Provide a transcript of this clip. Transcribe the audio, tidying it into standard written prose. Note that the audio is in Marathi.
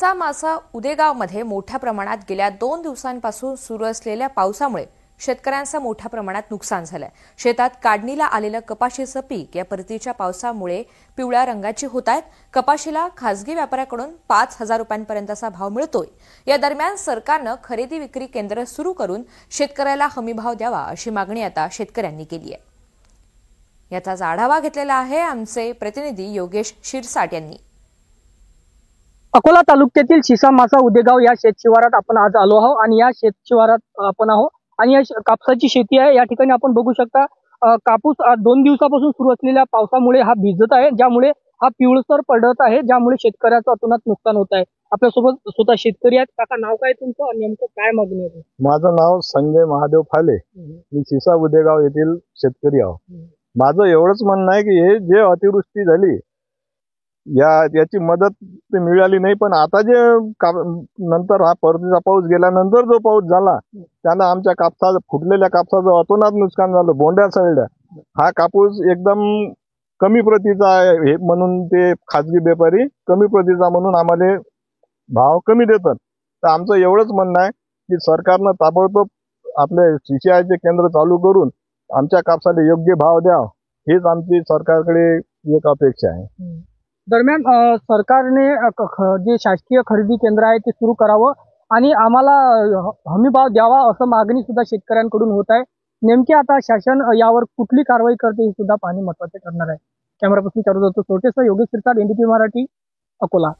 चा मासा उदेगावमध्ये मोठ्या प्रमाणात गेल्या 2 दिवसांपासून सुरू असलेल्या पावसामुळे शेतकऱ्यांचं मोठ्या प्रमाणात नुकसान झालंय। शेतात काढणीला आलेलं कपाशीचं पीक या परतीच्या पावसामुळे पिवळ्या रंगाची होत आहेत। कपाशीला खासगी व्यापाऱ्याकडून 5,000 रुपयांपर्यंतचा भाव मिळतोय। या दरम्यान सरकारनं खरेदी विक्री केंद्र सुरू करून शेतकऱ्याला हमीभाव द्यावा अशी मागणी आता शेतकऱ्यांनी केली आहे। याचा आढावा घेतलेला आहे आमचे प्रतिनिधी योगेश शिरसाट यांनी। अकोला तालुक्यातील शिसा मासा उदेगाव या शेतशिवारात आपण आज आलो आहोत आणि या शेतशिवारात आपण आहोत आणि या कापसाची शेती आहे। या ठिकाणी आपण बघू शकता कापूस 2 दिवसापासून सुरू असलेल्या पावसामुळे हा भिजत आहे, ज्यामुळे हा पिवळसर पडत आहे, ज्यामुळे शेतकऱ्याचं अतोनात नुकसान होत आहे। आपल्यासोबत स्वतः शेतकरी आहेत। काका, नाव काय तुमचं आणि नेमकं काय मागणी आहे? माझं नाव संजय महादेव फाले, मी शिसा उदेगाव येथील शेतकरी आहो। माझं एवढंच म्हणणं आहे की हे जे अतिवृष्टी झाली याची मदत मिळाली नाही, पण आता जे नंतर हा परतीचा पाऊस गेल्यानंतर जो पाऊस झाला त्यानं आमच्या फुटलेल्या कापसाचं अतोनात नुकसान झालं। बोंड्या सळल्या। हा कापूस एकदम कमी प्रतीचा आहे म्हणून ते खाजगी व्यापारी कमी प्रतीचा म्हणून आम्हाला भाव कमी देतात। तर आमचं एवढंच म्हणणं आहे की सरकारनं ताबडतोब आपले सीसीआयचे केंद्र चालू करून आमच्या कापसाला योग्य भाव द्यावा, हेच आमची सरकारकडे एक अपेक्षा आहे। दरम्यान सरकारने जे शासकीय खरेदी केंद्र आहे ते सुरू करावं आणि आम्हाला हमी भाव द्यावा असं मागणी सुद्धा शेतकऱ्यांकडून होत आहे। नेमकी आता शासन यावर कुठली कारवाई करते हे सुद्धा पाहणे महत्त्वाचे ठरणार आहे। कॅमेरा पर्सन चारू सोटेसह योगेश शिरसाट, NDTV मराठी, अकोला।